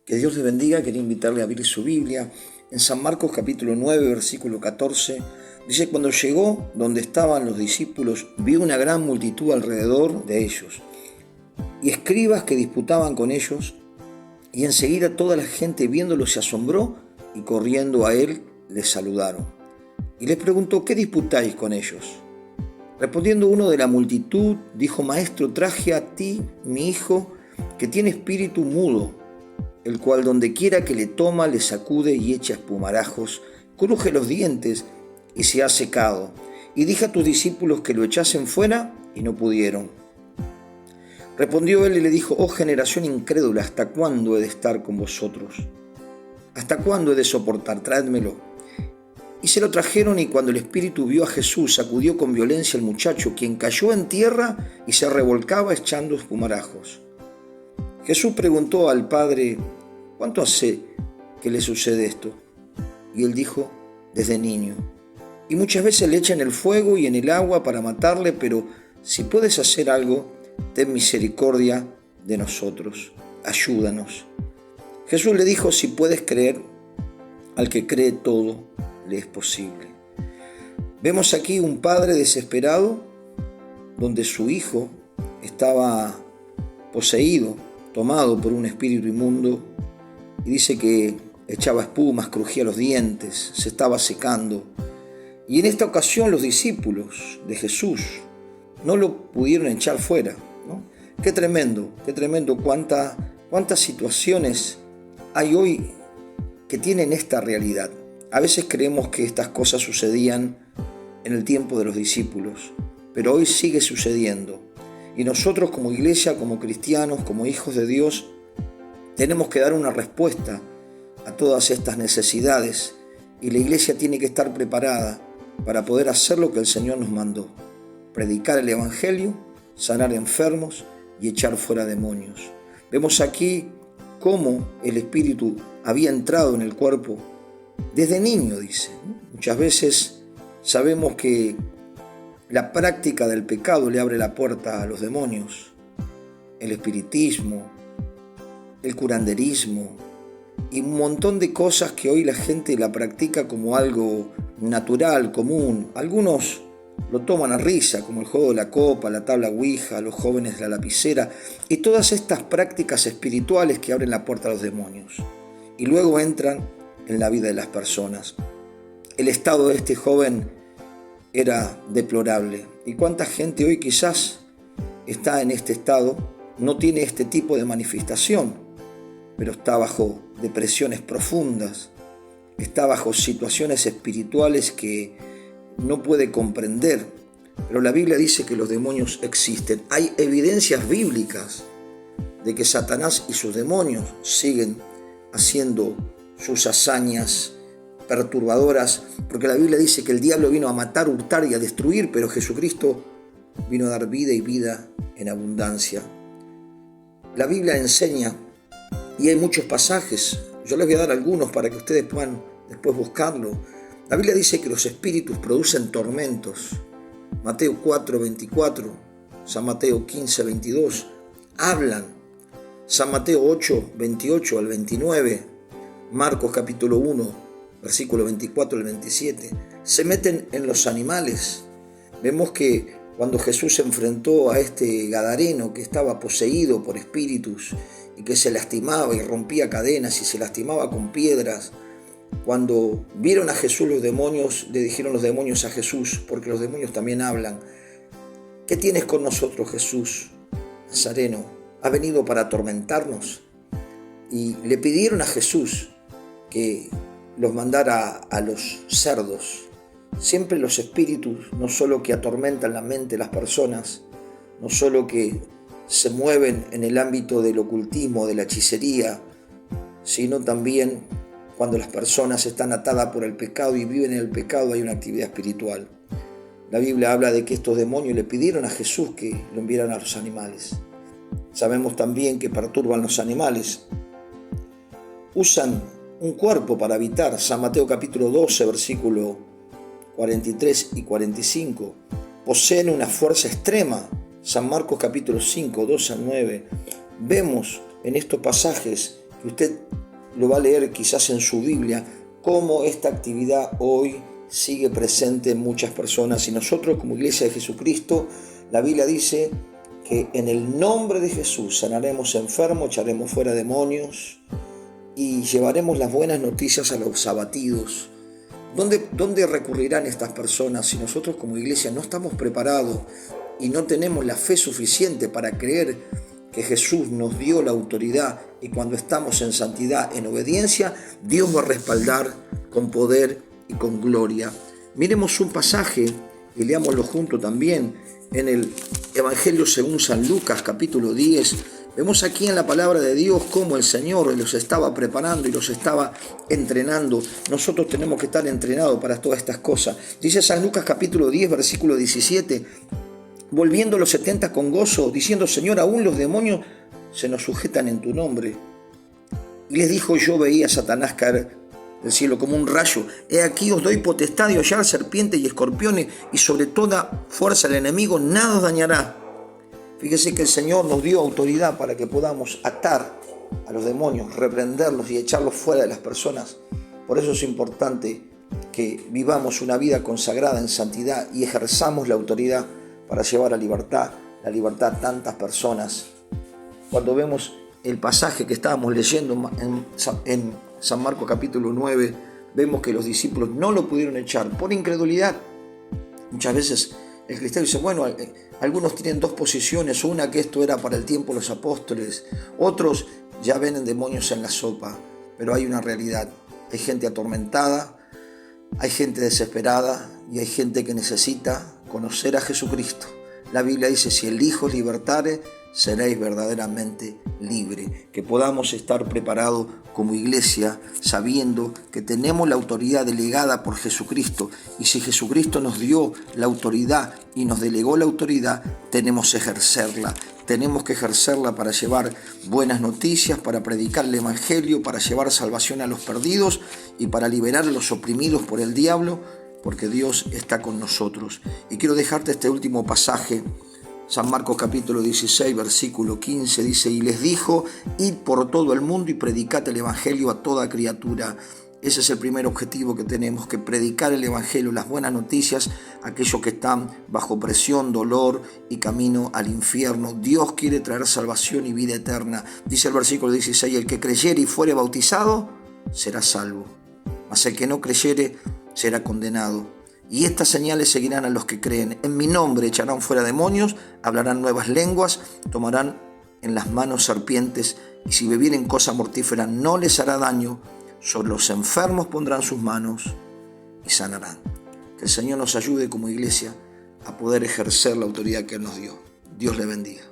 Que Dios les bendiga. Quería invitarle a abrir su Biblia. En San Marcos capítulo 9, versículo 14, dice: cuando llegó donde estaban los discípulos, vio una gran multitud alrededor de ellos, y escribas que disputaban con ellos, y enseguida toda la gente viéndolo se asombró, y corriendo a él les saludaron. Y les preguntó: ¿qué disputáis con ellos? Respondiendo uno de la multitud, dijo: Maestro, traje a ti mi hijo, que tiene espíritu mudo, el cual donde quiera que le toma, le sacude y echa espumarajos, cruje los dientes y se ha secado. Y dije a tus discípulos que lo echasen fuera, y no pudieron. Respondió él y le dijo: oh generación incrédula, ¿hasta cuándo he de estar con vosotros? ¿Hasta cuándo he de soportar? Traédmelo. Y se lo trajeron, y cuando el espíritu vio a Jesús, sacudió con violencia al muchacho, quien cayó en tierra y se revolcaba echando espumarajos. Jesús preguntó al padre: ¿cuánto hace que le sucede esto? Y él dijo: desde niño. Y muchas veces le echan el fuego y en el agua para matarle, pero si puedes hacer algo, ten misericordia de nosotros, ayúdanos. Jesús le dijo: si puedes creer, al que cree todo le es posible. Vemos aquí un padre desesperado, donde su hijo estaba poseído, tomado por un espíritu inmundo, y dice que echaba espumas, crujía los dientes, se estaba secando. Y en esta ocasión los discípulos de Jesús no lo pudieron echar fuera, ¿no? Qué tremendo, cuántas situaciones hay hoy que tienen esta realidad. A veces creemos que estas cosas sucedían en el tiempo de los discípulos, pero hoy sigue sucediendo. Y nosotros como iglesia, como cristianos, como hijos de Dios, tenemos que dar una respuesta a todas estas necesidades. Y la iglesia tiene que estar preparada para poder hacer lo que el Señor nos mandó: predicar el Evangelio, sanar enfermos y echar fuera demonios. Vemos aquí cómo el Espíritu había entrado en el cuerpo desde niño, dice. Muchas veces sabemos que la práctica del pecado le abre la puerta a los demonios, el espiritismo, el curanderismo y un montón de cosas que hoy la gente la practica como algo natural, común. Algunos lo toman a risa, como el juego de la copa, la tabla ouija, los jóvenes de la lapicera y todas estas prácticas espirituales que abren la puerta a los demonios y luego entran en la vida de las personas. El estado de este joven era deplorable. ¿Y cuánta gente hoy quizás está en este estado? No tiene este tipo de manifestación, pero está bajo depresiones profundas, está bajo situaciones espirituales que no puede comprender. Pero la Biblia dice que los demonios existen. Hay evidencias bíblicas de que Satanás y sus demonios siguen haciendo sus hazañas perturbadoras, porque la Biblia dice que el diablo vino a matar, hurtar y a destruir, pero Jesucristo vino a dar vida y vida en abundancia. La Biblia enseña, y hay muchos pasajes, yo les voy a dar algunos para que ustedes puedan después buscarlo. La Biblia dice que los espíritus producen tormentos. Mateo 4:24, San Mateo 15:22, hablan. San Mateo 8:28 al 29, Marcos capítulo 1, versículo 24 al 27, se meten en los animales. Vemos que cuando Jesús se enfrentó a este gadareno que estaba poseído por espíritus y que se lastimaba y rompía cadenas y se lastimaba con piedras, cuando vieron a Jesús los demonios, le dijeron los demonios a Jesús, porque los demonios también hablan: ¿qué tienes con nosotros, Jesús Nazareno? ¿Has venido para atormentarnos? Y le pidieron a Jesús que los mandara a los cerdos. Siempre los espíritus, no solo que atormentan la mente de las personas, no solo que se mueven en el ámbito del ocultismo, de la hechicería, sino también cuando las personas están atadas por el pecado y viven en el pecado, hay una actividad espiritual. La Biblia habla de que estos demonios le pidieron a Jesús que lo enviaran a los animales. Sabemos también que perturban los animales. Usan un cuerpo para habitar. San Mateo capítulo 12, versículo 43 y 45. Poseen una fuerza extrema. San Marcos capítulo 5, 2 al 9. Vemos en estos pasajes que usted lo va a leer quizás en su Biblia, cómo esta actividad hoy sigue presente en muchas personas. Y nosotros como Iglesia de Jesucristo, la Biblia dice que en el nombre de Jesús sanaremos enfermos, echaremos fuera demonios y llevaremos las buenas noticias a los abatidos. ¿Dónde recurrirán estas personas si nosotros como iglesia no estamos preparados y no tenemos la fe suficiente para creer que Jesús nos dio la autoridad, y cuando estamos en santidad, en obediencia, Dios va a respaldar con poder y con gloria? Miremos un pasaje y leámoslo junto también en el Evangelio según San Lucas, capítulo 10. Vemos aquí en la palabra de Dios cómo el Señor los estaba preparando y los estaba entrenando. Nosotros tenemos que estar entrenados para todas estas cosas. Dice San Lucas capítulo 10, versículo 17, volviendo los 70 con gozo, diciendo: Señor, aún los demonios se nos sujetan en tu nombre. Y les dijo: yo veía a Satanás caer del cielo como un rayo. He aquí os doy potestad de hollar serpientes y escorpiones, y sobre toda fuerza del enemigo nada os dañará. Fíjese que el Señor nos dio autoridad para que podamos atar a los demonios, reprenderlos y echarlos fuera de las personas. Por eso es importante que vivamos una vida consagrada en santidad y ejerzamos la autoridad para llevar a la libertad a tantas personas. Cuando vemos el pasaje que estábamos leyendo en San Marcos capítulo 9, vemos que los discípulos no lo pudieron echar por incredulidad. Muchas veces el cristiano dice: bueno, algunos tienen dos posiciones, una que esto era para el tiempo de los apóstoles, otros ya ven demonios en la sopa. Pero hay una realidad: hay gente atormentada, hay gente desesperada y hay gente que necesita conocer a Jesucristo. La Biblia dice: si el Hijo os libertare, seréis verdaderamente libres. Que podamos estar preparados como iglesia, sabiendo que tenemos la autoridad delegada por Jesucristo, y si Jesucristo nos dio la autoridad y nos delegó la autoridad, tenemos que ejercerla. Tenemos que ejercerla para llevar buenas noticias, para predicar el Evangelio, para llevar salvación a los perdidos y para liberar a los oprimidos por el diablo, porque Dios está con nosotros. Y quiero dejarte este último pasaje. San Marcos capítulo 16, versículo 15 dice: y les dijo: id por todo el mundo y predicad el Evangelio a toda criatura. Ese es el primer objetivo que tenemos, que predicar el Evangelio, las buenas noticias, a aquellos que están bajo presión, dolor y camino al infierno. Dios quiere traer salvación y vida eterna. Dice el versículo 16: el que creyere y fuere bautizado será salvo, mas el que no creyere será condenado. Y estas señales seguirán a los que creen. En mi nombre echarán fuera demonios, hablarán nuevas lenguas, tomarán en las manos serpientes, y si bebieren cosa mortífera no les hará daño. Sobre los enfermos pondrán sus manos y sanarán. Que el Señor nos ayude como iglesia a poder ejercer la autoridad que Él nos dio. Dios le bendiga.